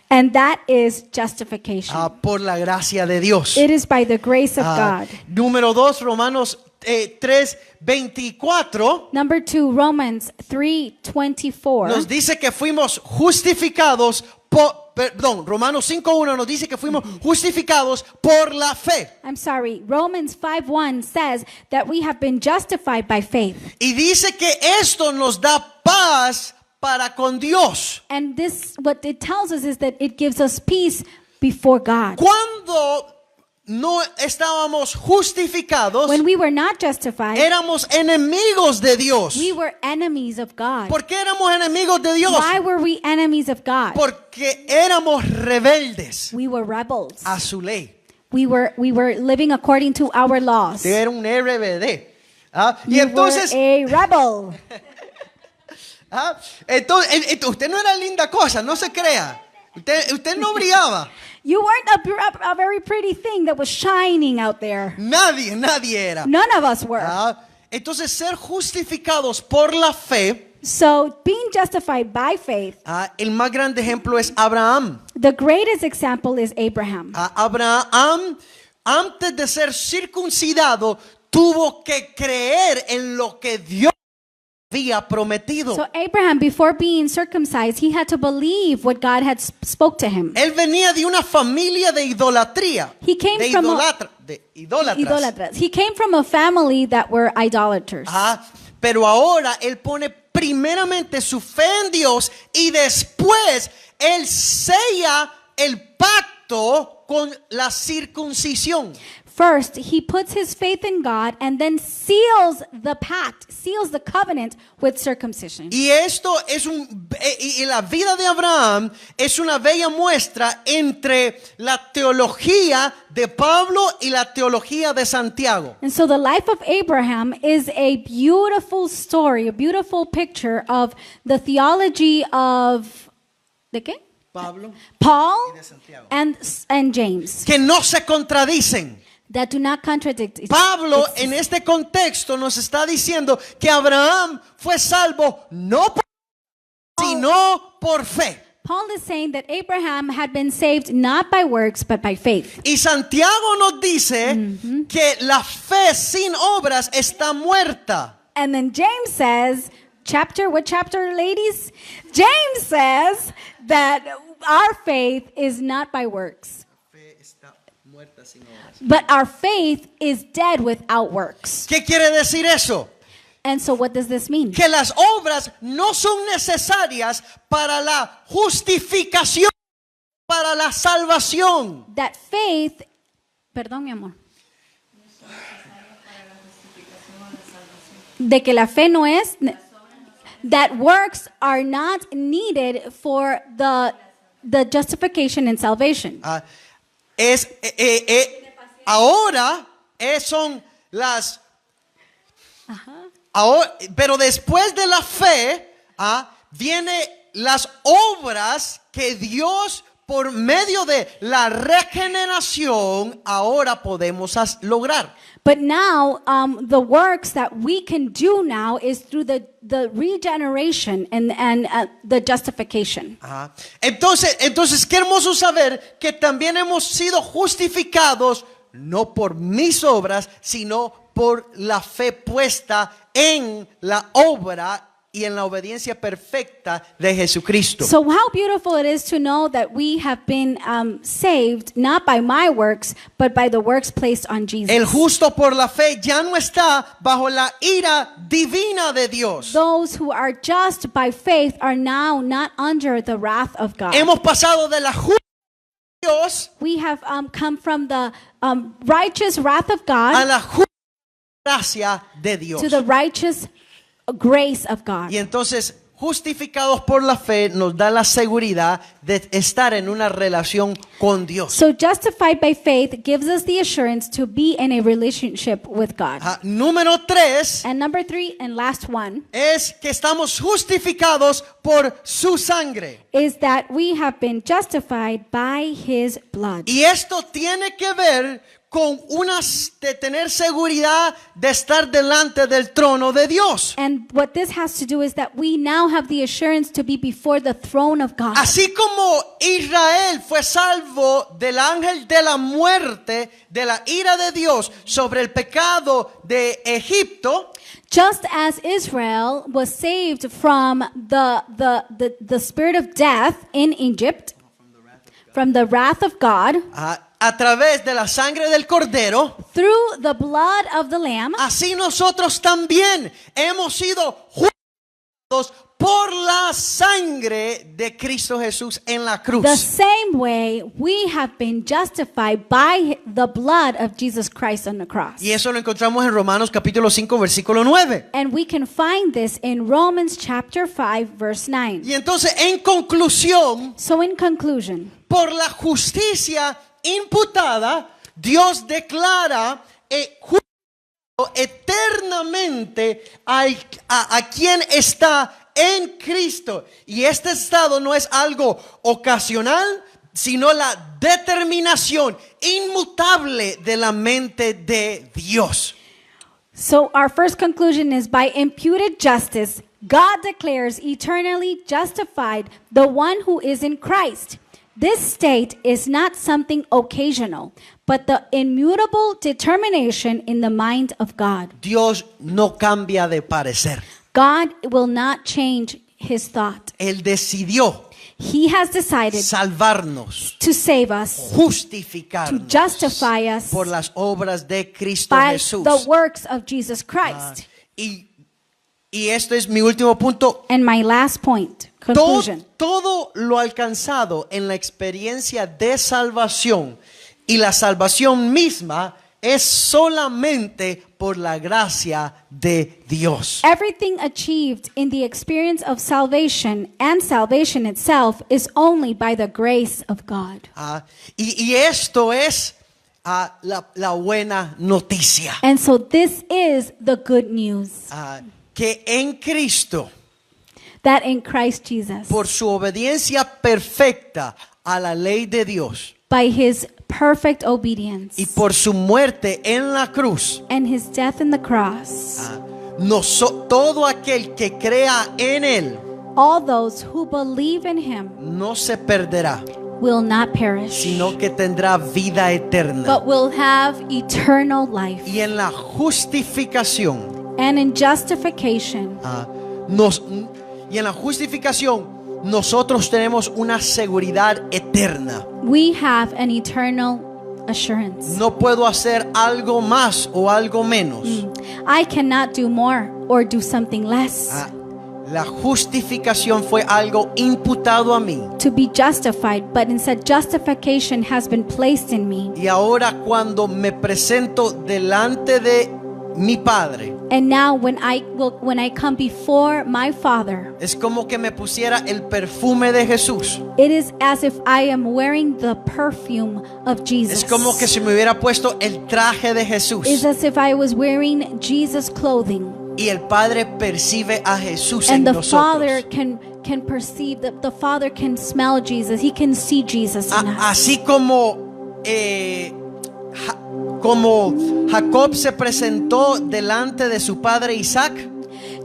Speaker 1: And that is justification.
Speaker 2: por la gracia de Dios.
Speaker 1: It is by the grace of God.
Speaker 2: Número 2, Romanos 3:24
Speaker 1: Number 2, Romans 3:24.
Speaker 2: nos dice que fuimos justificados Romanos 5:1 nos dice que fuimos justificados por la fe.
Speaker 1: I'm sorry. Romans 5:1 says that we have been justified by faith.
Speaker 2: Y dice que esto nos da paz para con Dios.
Speaker 1: And this, what it tells us is that it gives us peace before God.
Speaker 2: Cuando no estábamos justificados,
Speaker 1: When we were not justified,
Speaker 2: éramos enemigos de Dios.
Speaker 1: we were enemies of God.
Speaker 2: ¿Por qué éramos enemigos de Dios?
Speaker 1: Why were we enemies of God?
Speaker 2: Porque éramos rebeldes
Speaker 1: We were rebels.
Speaker 2: a su ley.
Speaker 1: We were living according to our laws.
Speaker 2: Era un RBD. ¿Ah? Y
Speaker 1: You
Speaker 2: entonces,
Speaker 1: were a rebel.
Speaker 2: entonces, usted no era linda cosa, no se crea. Usted no brillaba.
Speaker 1: You weren't a very pretty thing that was shining out there.
Speaker 2: Nadie era.
Speaker 1: None of us were.
Speaker 2: Entonces, ser justificados por la fe,
Speaker 1: So being justified by faith,
Speaker 2: el más grande ejemplo es Abraham.
Speaker 1: the greatest example is Abraham.
Speaker 2: Abraham, antes de ser circuncidado, tuvo que creer en lo que Dios había prometido.
Speaker 1: So Abraham, before being circumcised, he had to believe what God had spoke to him.
Speaker 2: Él venía de una familia de idolatría.
Speaker 1: He came
Speaker 2: De
Speaker 1: from
Speaker 2: idólatras.
Speaker 1: idolaters. He came from a family that were idolaters.
Speaker 2: Pero ahora él pone primeramente su fe en Dios y después él sella el pacto con la circuncisión.
Speaker 1: First, he puts his faith in God and then seals the pact, seals the covenant with circumcision.
Speaker 2: Y esto es y la vida de Abraham es una bella muestra entre la teología de Pablo y la teología de Santiago.
Speaker 1: And so the life of Abraham is a beautiful story, a beautiful picture of the theology of ¿de qué?
Speaker 2: Pablo
Speaker 1: Paul
Speaker 2: y de Santiago.
Speaker 1: and James,
Speaker 2: Que no se contradicen.
Speaker 1: that do not contradict.
Speaker 2: Pablo en este contexto nos está diciendo que Abraham fue salvo no por sino por fe.
Speaker 1: Paul is saying that Abraham had been saved not by works but by faith.
Speaker 2: Y Santiago nos dice que la fe sin obras está muerta.
Speaker 1: And then James says, what chapter, ladies? James says that our faith is not by works. But our faith is dead without works.
Speaker 2: ¿Qué quiere decir eso?
Speaker 1: And so what does this mean?
Speaker 2: Que las obras no son necesarias para la justificación, para la salvación.
Speaker 1: That faith, perdón mi amor. De que la fe no es, that works are not needed for the justification and salvation.
Speaker 2: Ahora son las ahora, pero después de la fe viene las obras que Dios por medio de la regeneración ahora podemos lograr.
Speaker 1: But now the works that we can do now is through the regeneration and the justification.
Speaker 2: Entonces qué hermoso saber que también hemos sido justificados no por mis obras, sino por la fe puesta en la obra y en la obediencia perfecta de Jesucristo.
Speaker 1: So how beautiful it is to know that we have been saved not by my works, but by the works placed on Jesus.
Speaker 2: El justo por la fe ya no está bajo la ira divina de Dios.
Speaker 1: Those who are just by faith are now not under the wrath of God.
Speaker 2: Hemos pasado de la justicia de Dios
Speaker 1: We have come from the righteous wrath of
Speaker 2: a
Speaker 1: God
Speaker 2: la justa gracia de Dios.
Speaker 1: to the righteous grace of God.
Speaker 2: Y entonces, justificados por la fe, nos da la seguridad de estar en una relación con Dios.
Speaker 1: So justified by faith gives us the assurance to be in a relationship with God.
Speaker 2: Número 3
Speaker 1: And number 3 and last one
Speaker 2: es que estamos justificados por su sangre.
Speaker 1: is that we have been justified by his blood.
Speaker 2: Y esto tiene que ver con de tener seguridad de estar delante del trono de Dios.
Speaker 1: And what this has to do is that we now have the assurance to be before the throne of God.
Speaker 2: Así como Israel fue salvo del ángel de la muerte, de la ira de Dios sobre el pecado de Egipto,
Speaker 1: Just as Israel was saved from the spirit of death in Egypt, from the wrath of God,
Speaker 2: a través de la sangre del cordero,
Speaker 1: through the blood of the Lamb,
Speaker 2: así nosotros también hemos sido justificados por la sangre de Cristo Jesús en la cruz.
Speaker 1: The same way we have been justified by the blood of Jesus Christ on the cross.
Speaker 2: Y eso lo encontramos en Romanos capítulo 5 versículo 9.
Speaker 1: And we can find this in Romans chapter 5 verse 9.
Speaker 2: Y entonces en conclusión,
Speaker 1: So in conclusion,
Speaker 2: por la justicia imputada, Dios declara justo eternamente a quien está en Cristo. Y este estado no es algo ocasional, sino la determinación inmutable de la mente de Dios.
Speaker 1: so our first conclusion is by imputed justice, God declares eternally justified the one who is in Christ. This state is not something occasional, but the immutable determination in the mind of God.
Speaker 2: Dios no cambia de parecer.
Speaker 1: God will not change his thought.
Speaker 2: Él decidió
Speaker 1: He has decided
Speaker 2: salvarnos,
Speaker 1: to save us, to
Speaker 2: justificarnos
Speaker 1: justify us
Speaker 2: por las obras de Cristo
Speaker 1: by
Speaker 2: Jesús.
Speaker 1: the works of Jesus Christ.
Speaker 2: Y este es mi último punto.
Speaker 1: And my last point, conclusion.
Speaker 2: Todo lo alcanzado en la experiencia de salvación y la salvación misma es solamente por la gracia de Dios.
Speaker 1: Everything achieved in the experience of salvation and salvation itself is only by the grace of God.
Speaker 2: Y esto es la buena noticia.
Speaker 1: And so this is the good news,
Speaker 2: Que en Cristo,
Speaker 1: that in Christ Jesus,
Speaker 2: por su obediencia perfecta a la ley de Dios
Speaker 1: by his perfect obedience
Speaker 2: y por su muerte en la cruz,
Speaker 1: and his death on the cross,
Speaker 2: todo aquel que crea en Él
Speaker 1: all those who believe in him
Speaker 2: no se perderá,
Speaker 1: will not perish,
Speaker 2: sino que tendrá vida eterna.
Speaker 1: but will have eternal life.
Speaker 2: Y en la justificación,
Speaker 1: And in justification,
Speaker 2: nosotros tenemos una seguridad eterna.
Speaker 1: we have an eternal assurance.
Speaker 2: No puedo hacer algo más o algo menos.
Speaker 1: I cannot do more or do something less.
Speaker 2: La justificación fue algo imputado a mí.
Speaker 1: To be justified, but instead justification has been placed in me.
Speaker 2: Y ahora cuando me presento delante de mi Padre,
Speaker 1: And now when I come before my Father,
Speaker 2: es como que me pusiera el perfume de Jesús.
Speaker 1: it is as if I am wearing the perfume of Jesus.
Speaker 2: Es como que si me hubiera puesto el traje de Jesús.
Speaker 1: It's as if I was wearing Jesus' clothing.
Speaker 2: Y el Padre percibe a Jesús en
Speaker 1: And the
Speaker 2: nosotros.
Speaker 1: Father can perceive that the Father can smell Jesus. He can see Jesus in us.
Speaker 2: Así como Jacob se presentó delante de su padre Isaac,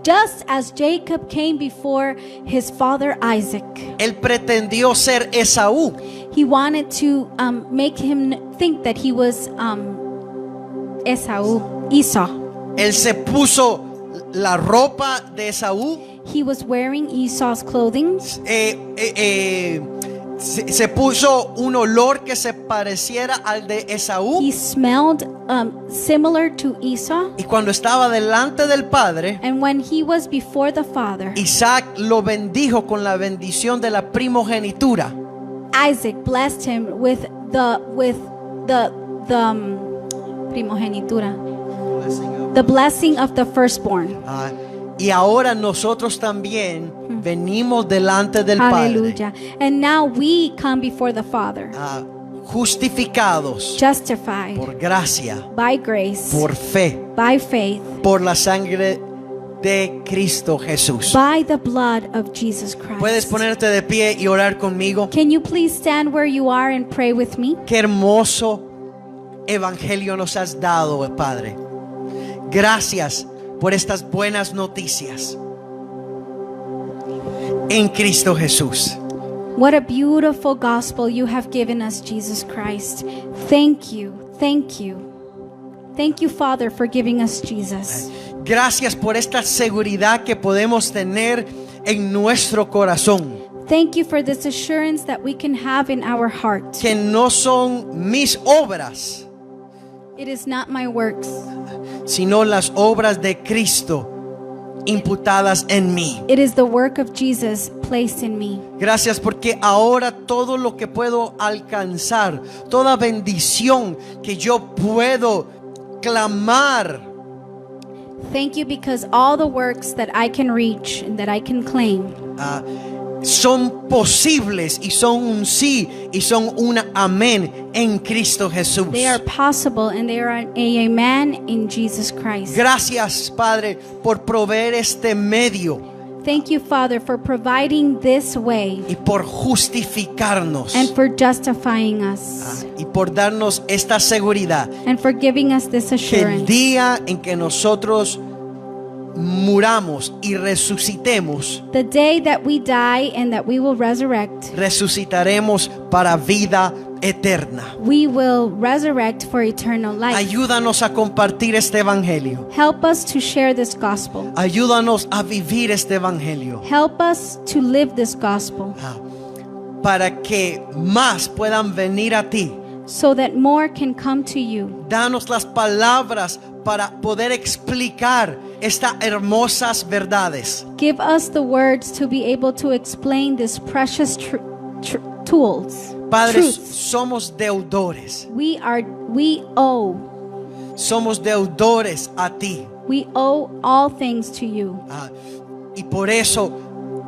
Speaker 1: Just as Jacob came before his father Isaac,
Speaker 2: él pretendió ser Esaú.
Speaker 1: he wanted to make him think that he was Esau.
Speaker 2: Él se puso la ropa de Esaú.
Speaker 1: He was wearing Esau's clothing.
Speaker 2: Se puso un olor que se pareciera al de Esaú.
Speaker 1: He smelled similar to Esau.
Speaker 2: Y cuando estaba delante del padre,
Speaker 1: And when he was before the father,
Speaker 2: Isaac lo bendijo con la bendición de la primogenitura.
Speaker 1: Isaac blessed him with the primogenitura, the blessing of the firstborn.
Speaker 2: Y ahora nosotros también venimos delante del
Speaker 1: Hallelujah. And now we come before the Father,
Speaker 2: Padre, justificados
Speaker 1: justified
Speaker 2: por gracia,
Speaker 1: by grace,
Speaker 2: por fe,
Speaker 1: by faith,
Speaker 2: por la sangre de Cristo Jesús.
Speaker 1: by the blood of Jesus Christ.
Speaker 2: Puedes ponerte de pie y orar conmigo.
Speaker 1: Can you please stand where you are and pray with me?
Speaker 2: Qué hermoso evangelio nos has dado, Padre. Gracias por estas buenas noticias en Cristo Jesús.
Speaker 1: What a beautiful gospel you have given us, Jesus Christ. Thank you. Thank you. Thank you, Father, for giving us Jesus.
Speaker 2: Gracias por esta seguridad que podemos tener en nuestro corazón.
Speaker 1: Thank you for this assurance that we can have in our heart.
Speaker 2: Que no son mis obras,
Speaker 1: It is not my works,
Speaker 2: sino las obras de Cristo imputadas en mí.
Speaker 1: It is the work of Jesus placed in me.
Speaker 2: Gracias porque ahora todo lo que puedo alcanzar, toda bendición que yo puedo clamar,
Speaker 1: Thank you because all the works that I can reach and that I can claim
Speaker 2: son posibles y son un sí y son una amén en Cristo Jesús.
Speaker 1: they are possible and they are an amen in Jesus Christ.
Speaker 2: Gracias, Padre, por proveer este medio
Speaker 1: Thank you, Father, for providing this way
Speaker 2: y por justificarnos
Speaker 1: and for justifying us
Speaker 2: y por darnos esta seguridad
Speaker 1: and for giving us this
Speaker 2: que el
Speaker 1: assurance.
Speaker 2: día en que nosotros muramos y resucitemos,
Speaker 1: The day that we die and that we will resurrect,
Speaker 2: resucitaremos para vida eterna.
Speaker 1: we will resurrect for eternal life.
Speaker 2: Ayúdanos a compartir este evangelio.
Speaker 1: Help us to share this gospel.
Speaker 2: Ayúdanos a vivir este evangelio
Speaker 1: Help us to live this gospel
Speaker 2: para que más puedan venir a ti.
Speaker 1: so that more can come to you.
Speaker 2: Danos las palabras para poder explicar estas hermosas verdades.
Speaker 1: Give us the words to be able to explain these precious tools.
Speaker 2: Padre,
Speaker 1: Truths.
Speaker 2: somos deudores.
Speaker 1: We owe.
Speaker 2: Somos deudores a ti.
Speaker 1: We owe all things to you.
Speaker 2: Y por eso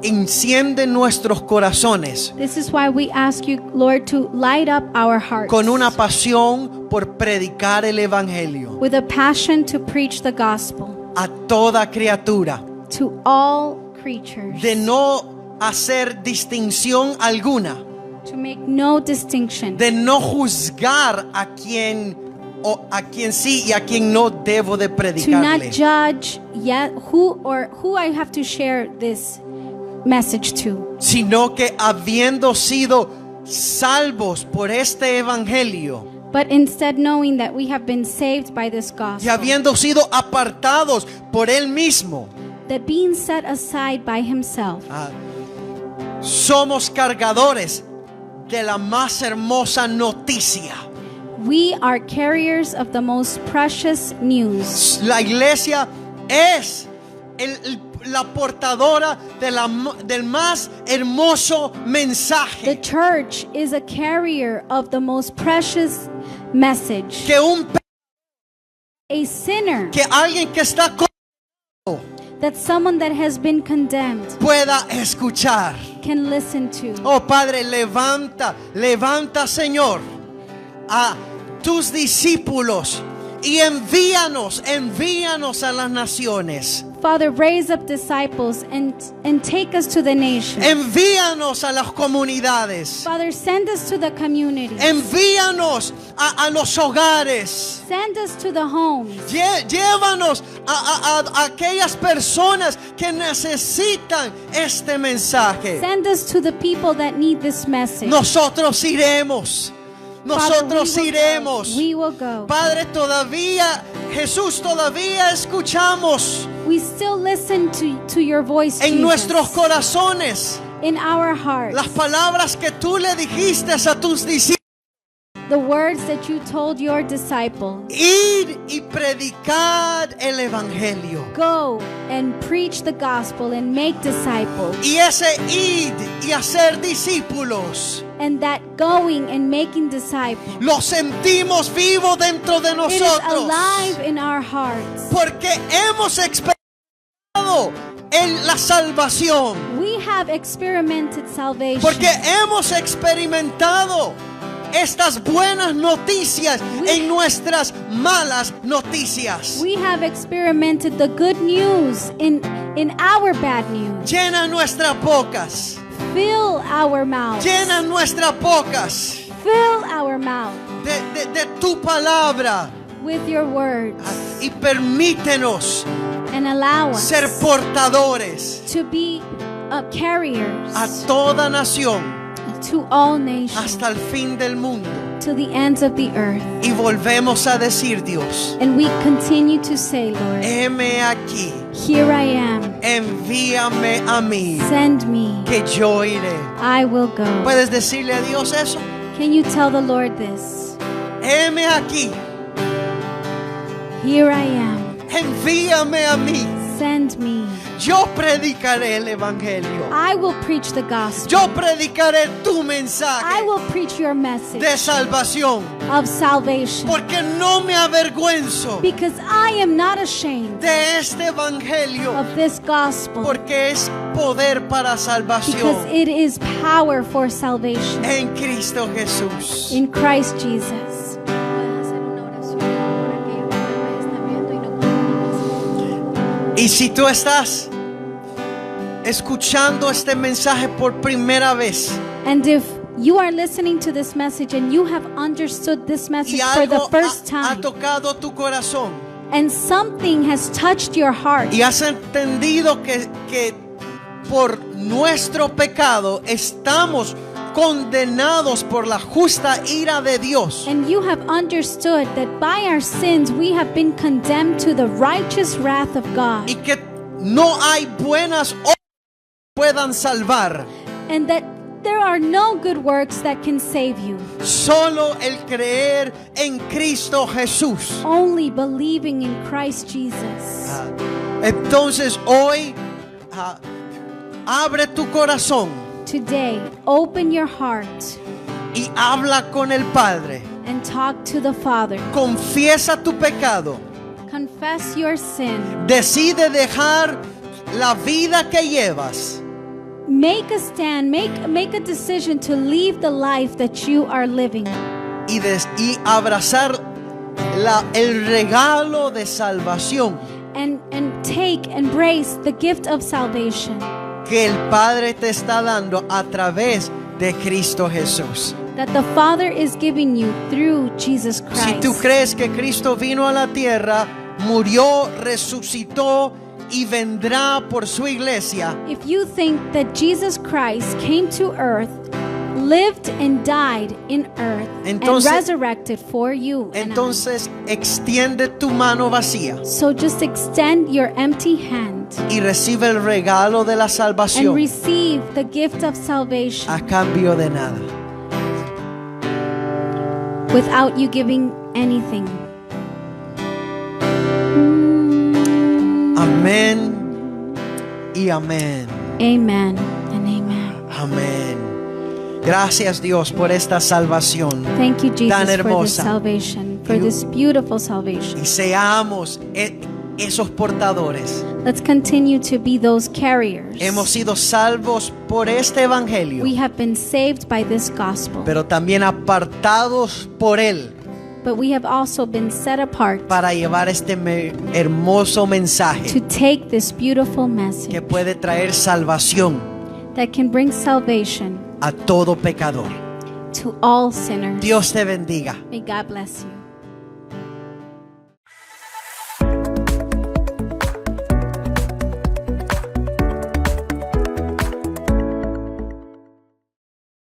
Speaker 2: enciende nuestros corazones
Speaker 1: This is why we ask you, Lord, to light up our hearts
Speaker 2: con una pasión por predicar el evangelio
Speaker 1: with a passion to preach the gospel
Speaker 2: a toda criatura,
Speaker 1: to all creatures,
Speaker 2: de no hacer distinción alguna,
Speaker 1: to make no distinction,
Speaker 2: de no juzgar a quien sí y a quien no debo de
Speaker 1: to not
Speaker 2: predicarle,
Speaker 1: judge yet who I have to share this message to,
Speaker 2: sino que habiendo sido salvos por este evangelio
Speaker 1: but instead knowing that we have been saved by this
Speaker 2: y
Speaker 1: gospel,
Speaker 2: habiendo sido apartados por él mismo,
Speaker 1: that being set aside by himself,
Speaker 2: somos cargadores de la más hermosa noticia.
Speaker 1: we are carriers of the most precious news.
Speaker 2: La iglesia es la portadora del más hermoso
Speaker 1: The
Speaker 2: mensaje
Speaker 1: church is a carrier of the most precious message.
Speaker 2: que
Speaker 1: A sinner,
Speaker 2: que alguien que está
Speaker 1: that someone that has been condemned
Speaker 2: pueda escuchar.
Speaker 1: can listen to.
Speaker 2: Oh Padre, levanta, Señor, a tus discípulos y envíanos a las naciones.
Speaker 1: Father, raise up disciples and take us to the nations.
Speaker 2: Envíanos a las comunidades.
Speaker 1: Father, send us to the communities.
Speaker 2: Envíanos a los hogares.
Speaker 1: Send us to the homes.
Speaker 2: Llévanos a aquellas personas que necesitan este mensaje.
Speaker 1: Send us to the people that need this message.
Speaker 2: Nosotros iremos. Nosotros iremos.
Speaker 1: We will go.
Speaker 2: Padre, Jesús, todavía escuchamos
Speaker 1: We still listen to your voice,
Speaker 2: en
Speaker 1: Jesus,
Speaker 2: nuestros corazones
Speaker 1: in our hearts.
Speaker 2: las palabras que tú le dijiste a tus discípulos.
Speaker 1: The words that you told your disciples.
Speaker 2: Ir y predicar el evangelio.
Speaker 1: Go and preach the gospel and make disciples.
Speaker 2: Y ese ir y hacer discípulos
Speaker 1: And that going and making disciples,
Speaker 2: lo sentimos vivo dentro de
Speaker 1: it is
Speaker 2: nosotros.
Speaker 1: alive in our hearts.
Speaker 2: Porque hemos experimentado en la salvación.
Speaker 1: We have experimented salvation.
Speaker 2: Porque hemos experimentado estas buenas noticias en nuestras malas noticias.
Speaker 1: We have experimented the good news in our bad news.
Speaker 2: Llena nuestras bocas.
Speaker 1: Fill our mouths.
Speaker 2: Llena nuestras bocas
Speaker 1: Fill our mouth
Speaker 2: de tu palabra.
Speaker 1: with your words
Speaker 2: Y permítenos
Speaker 1: and allow us
Speaker 2: ser portadores
Speaker 1: to be carriers
Speaker 2: a toda nación
Speaker 1: to all nations,
Speaker 2: hasta el fin del mundo.
Speaker 1: to the ends of the earth.
Speaker 2: Y volvemos a decir, Dios,
Speaker 1: And we continue to say, Lord,
Speaker 2: heme aquí,
Speaker 1: here I am.
Speaker 2: envíame a mí,
Speaker 1: Send me.
Speaker 2: que yo iré.
Speaker 1: I will go.
Speaker 2: ¿Puedes decirle a Dios eso?
Speaker 1: Can you tell the Lord this?
Speaker 2: Heme aquí,
Speaker 1: Here I am.
Speaker 2: envíame a mí,
Speaker 1: send me.
Speaker 2: Yo predicaré el evangelio.
Speaker 1: I will preach the gospel.
Speaker 2: Yo predicaré tu
Speaker 1: I
Speaker 2: mensaje
Speaker 1: will preach your message
Speaker 2: de salvación.
Speaker 1: of salvation.
Speaker 2: Porque no me avergüenzo
Speaker 1: Because I am not ashamed
Speaker 2: de este evangelio.
Speaker 1: of this gospel.
Speaker 2: Porque es poder para
Speaker 1: Because
Speaker 2: salvación
Speaker 1: it is power for salvation
Speaker 2: en Cristo Jesús.
Speaker 1: in Christ Jesus.
Speaker 2: Y si tú estás escuchando este mensaje por primera vez
Speaker 1: And if you are listening to this message and you have understood this message
Speaker 2: y
Speaker 1: for the
Speaker 2: algo
Speaker 1: first
Speaker 2: ha
Speaker 1: time,
Speaker 2: tocado tu corazón
Speaker 1: and something has touched your heart,
Speaker 2: y has entendido que por nuestro pecado estamos condenados por la justa ira de Dios,
Speaker 1: and you have understood that by our sins we have been condemned to the righteous wrath of God,
Speaker 2: y que no hay buenas obras que puedan salvar,
Speaker 1: and that there are no good works that can save you,
Speaker 2: solo el creer en Cristo Jesús.
Speaker 1: only believing in Christ Jesus.
Speaker 2: Entonces hoy abre tu corazón
Speaker 1: Today, open your heart
Speaker 2: y habla con el Padre.
Speaker 1: and talk to the Father.
Speaker 2: Confiesa tu pecado.
Speaker 1: Confess your sin.
Speaker 2: Decide dejar la vida que llevas
Speaker 1: Make a stand, make a decision to leave the life that you are living
Speaker 2: y abrazar el regalo de salvación
Speaker 1: and embrace the gift of salvation
Speaker 2: que el Padre te está dando a través de Cristo Jesús.
Speaker 1: that the Father is giving you through Jesus Christ.
Speaker 2: Si tú crees que Cristo vino a la tierra, murió, resucitó y vendrá por su iglesia,
Speaker 1: If you think that Jesus Christ came to earth, lived and died in earth,
Speaker 2: Entonces-
Speaker 1: and resurrected for you, and I.
Speaker 2: entonces extiende tu mano vacía
Speaker 1: So just extend your empty hand
Speaker 2: y recibe el regalo de la
Speaker 1: and
Speaker 2: salvación
Speaker 1: receive the gift of salvation
Speaker 2: a cambio de nada.
Speaker 1: without you giving anything.
Speaker 2: Amén y amén.
Speaker 1: Amen and amen.
Speaker 2: Amén. Gracias Dios por esta salvación.
Speaker 1: Thank you, Jesus,
Speaker 2: Tan
Speaker 1: for this
Speaker 2: hermosa.
Speaker 1: salvation, for
Speaker 2: Y-
Speaker 1: this beautiful salvation.
Speaker 2: Y seamos esos portadores.
Speaker 1: Let's continue to be those carriers.
Speaker 2: Hemos sido salvos por este evangelio,
Speaker 1: We have been saved by this gospel,
Speaker 2: pero también apartados por él
Speaker 1: but we have also been set apart
Speaker 2: para llevar este hermoso
Speaker 1: to
Speaker 2: mensaje
Speaker 1: take this beautiful message
Speaker 2: que puede traer salvación
Speaker 1: that can bring salvation
Speaker 2: a todo pecador.
Speaker 1: to all sinners.
Speaker 2: Dios te bendiga.
Speaker 1: May God bless you.